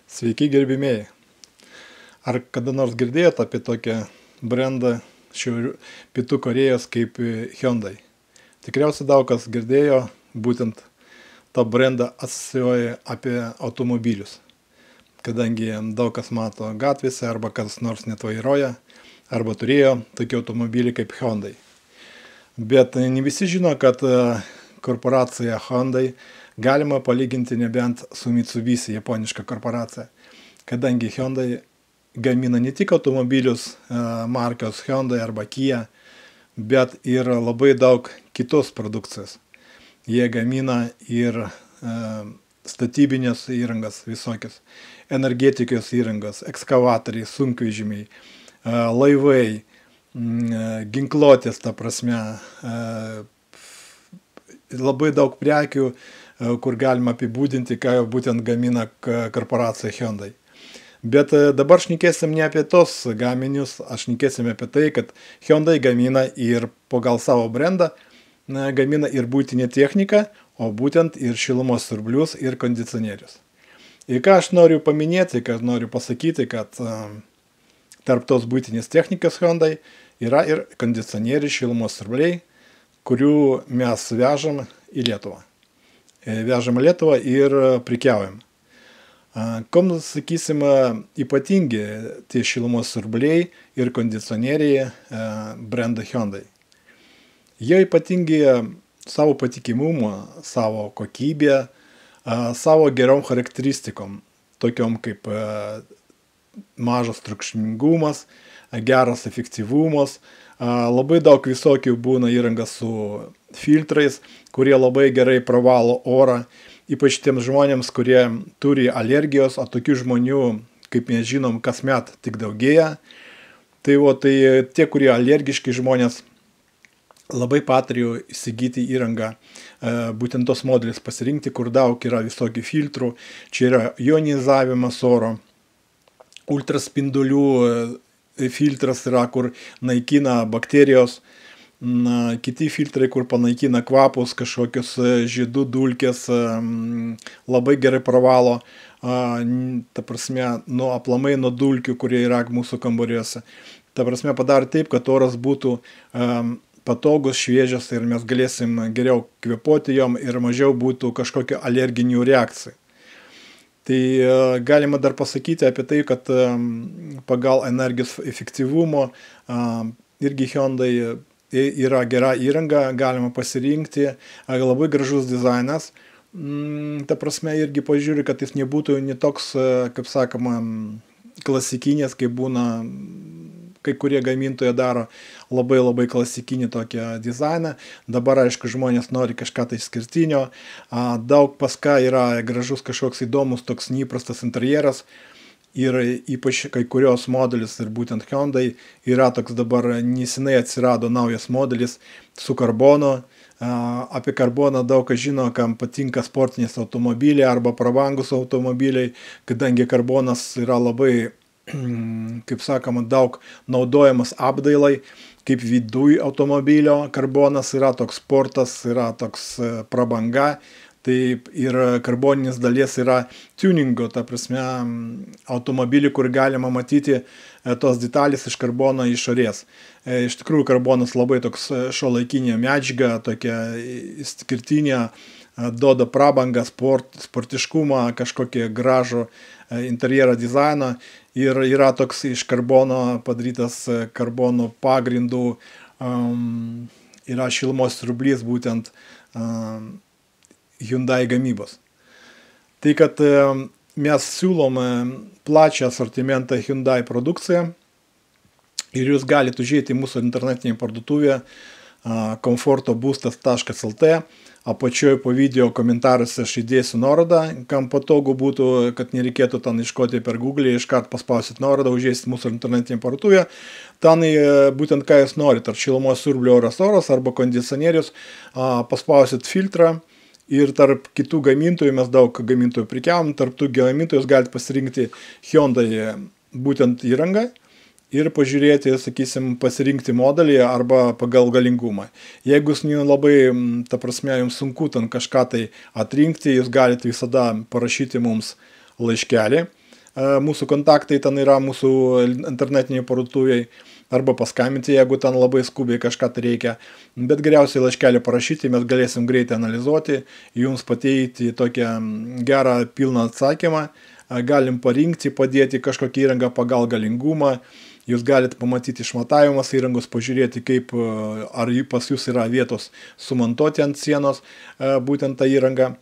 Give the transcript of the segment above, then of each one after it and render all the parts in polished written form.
Sveiki gerbimieji. Ar kada nors girdėjot apie tokią brandą Pietų Korėjos kaip Hyundai? Tikriausiai daug kas girdėjo, būtent tą brandą asocijuoja apie automobilius. Kadangi daug kas mato gatvėse arba kas nors net vairuoja, arba turėjo tokį automobilį kaip Hyundai. Bet ne visi žino, kad korporacija Hyundai galima palyginti nebent su Mitsubishi, japoniška korporacija, kadangi Hyundai gamina ne tik automobilius markos Hyundai arba Kia, bet ir labai daug kitos produkcijos. Jie gamina ir statybinės įrangas visokios, energetikos įrangas, ekskavatoriai, sunkvežimiai, laivai, ginkluotės, ta prasme, labai daug prekių, kur galima apibūdinti, ką būtent gamina korporacija Hyundai. Bet dabar šnekėsim ne apie tos gaminius, aš šnekėsim apie tai, kad Hyundai gamina ir pagal savo brandą, gamina ir buitinę techniką, o būtent ir šilumos siurblius ir kondicionierius. Ir ką aš noriu paminėti, ką noriu pasakyti, kad tarp tos buitinės technikos Hyundai yra ir kondicionieriai, šilumos siurbliai, kurių mes vežam į Lietuvą. Vežam į Lietuvą ir prekiaujam. Kom, sakysim, ypatingi tie šilumos siurbliai ir kondicionieriai brando Hyundai. Jie ypatingi savo patikimumu, savo kokybę, savo gerom charakteristikom, tokiom kaip mažas triukšmingumas, geras efektyvumas, labai daug visokių būna įranga su filtrais, kurie labai gerai pravalo orą, ypač tiems žmonėms, kurie turi alergijos, o tokių žmonių, kaip mes žinom, kasmet tik daugėja. Tai tie, kurie alergiški žmonės, labai patariu įsigyti įrangą, būtent tos modelis pasirinkti, kur daug yra visokių filtrų. Čia yra ionizavimas oro, ultraspindulių filtras yra, kur naikina bakterijos, kiti filtrai, kur panaikina kvapus, kažkokius žiedų dulkės, labai gerai pravalo, ta prasme, aplamai nuo dulkių, kurie yra mūsų kambariuose. Ta prasme, padarė taip, kad oras būtų patogus, šviežias ir mes galėsim geriau kvėpuoti jom ir mažiau būtų kažkokio alerginių reakcijų. Tai galima dar pasakyti apie tai, kad pagal energijos efektyvumo irgi Hyundai yra gera įranga, galima pasirinkti, labai gražus dizainas. Ta prasme, irgi pažiūrė, kad jis nebūtų ne toks, kaip sakoma, klasikinės, kaip būna, kai kurie gamintojai daro labai klasikinį tokią dizainą. Dabar, aišku, žmonės nori kažką tai išskirtinio. Daug paska yra gražus kažkoks įdomus, toks neįprastas interjeras. Ir ypač kai kurios modelis, ir būtent Hyundai, yra toks dabar nesenai atsirado naujas modelis su karbonu. Apie karboną daug kas žino, kam patinka sportinės automobiliai arba prabangus automobiliai, kadangi karbonas yra labai, kaip sakoma, daug naudojamas apdailai, kaip viduj automobilio. Karbonas yra toks sportas, yra toks prabanga. Taip, ir karboninis dalies yra tuningo, ta prasme, automobilį, kur galima matyti tos detalės iš karbono išorės. Iš tikrųjų, karbonas labai toks šiuolaikinė medžiaga, tokia išskirtinė, duoda prabangą, sportiškumą, kažkokį gražų interjerą dizainą. Ir yra toks iš karbono padarytas karbono pagrindų, yra šilumos siurblys būtent Hyundai gamybos. Tai, kad mes siūlom plačią asortimentą Hyundai produkciją ir jūs galite užėti į mūsų internetinę parduotuvę komfortobustas.lt. Apačioje po video komentaruose aš įdėsiu nuorodą, kam patogu būtų, kad nereikėtų ten iškoti per Google, iškart paspausit nuorodą, užėsit mūsų internetinę parduotuvę. Ten būtent ką jūs norit, ar šilumos siurblio oras arba kondicionierius, paspausit filtrą. Ir tarp kitų gamintojų, mes daug gamintojų prekiavom, tarp tų gamintojų jūs galite pasirinkti Hyundai būtent įrangą ir pažiūrėti, sakysim, pasirinkti modelį arba pagal galingumą. Jeigu jūs labai, ta prasme, jums sunku ten kažką tai atrinkti, jūs galite visada parašyti mums laiškelį mūsų kontaktai ten yra mūsų internetiniai parduotuviai, arba paskambinti, jeigu ten labai skubiai kažką tai reikia. Bet geriausiai laiškelį parašyti, mes galėsim greitai analizuoti, jums pateikti tokią gerą pilną atsakymą, galim parinkti, padėti kažkokią įrangą pagal galingumą, jūs galite pamatyti išmatavimas įrangos, pažiūrėti, kaip, ar pas jūs yra vietos sumontuoti ant sienos būtent tą įrangą.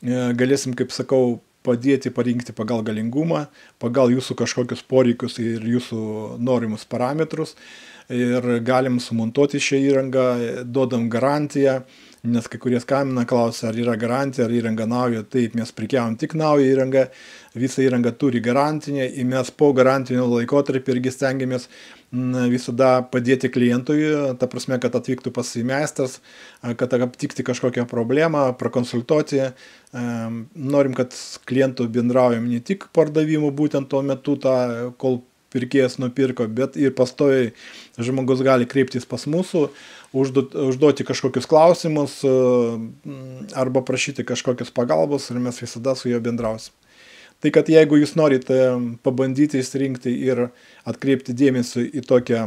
Galėsim, kaip sakau, padėti parinkti pagal galingumą, pagal jūsų kažkokius poreikius ir jūsų norimus parametrus. Ir galim sumontuoti šią įrangą, duodam garantiją, nes kai kurie skambina, klausia, ar yra garantija, ar įranga nauja. Taip, mes prekiaujam tik naują įrangą, visa įranga turi garantinę ir mes po garantinio laikotarpį irgi stengiamės visada padėti klientui, ta prasme, kad atvyktų pas meistras, kad aptikti kažkokią problemą, prakonsultuoti. Norim, kad klientų bendraujam ne tik pardavimų būtent tuo metu, kol pirkėjas nupirko, bet ir pastoviai žmogus gali kreiptis pas mūsų, užduoti kažkokius klausimus arba prašyti kažkokios pagalbos ir mes visada su juo bendrausim. Tai kad jeigu jūs norite pabandyti išsirinkti ir atkreipti dėmesį į tokią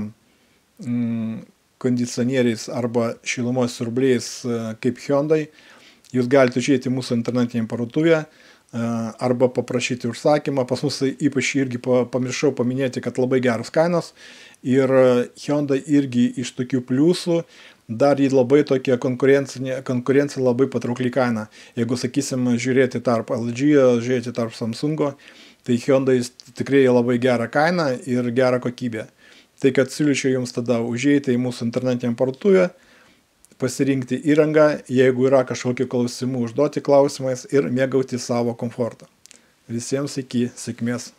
kondicionieriais arba šilumos siurbliais kaip Hyundai, jūs galite žiūrėti mūsų internetinę parduotuvę arba paprašyti užsakymą. Pas mus ypač irgi pamiršau paminėti, kad labai geros kainos ir Hyundai irgi iš tokių pliusų dar į labai tokia konkurencija labai patraukli kaina. Jeigu, sakysim, žiūrėti tarp LG, žiūrėti tarp Samsungo, tai Hyundai tikrai labai gerą kainą ir gerą kokybę. Tai kad siūlyčiau jums tada užeiti į mūsų internetinę parduotuvę, pasirinkti įrangą, jeigu yra kažkokių klausimų, užduoti klausimais ir mėgauti savo komfortą. Visiems iki sėkmės.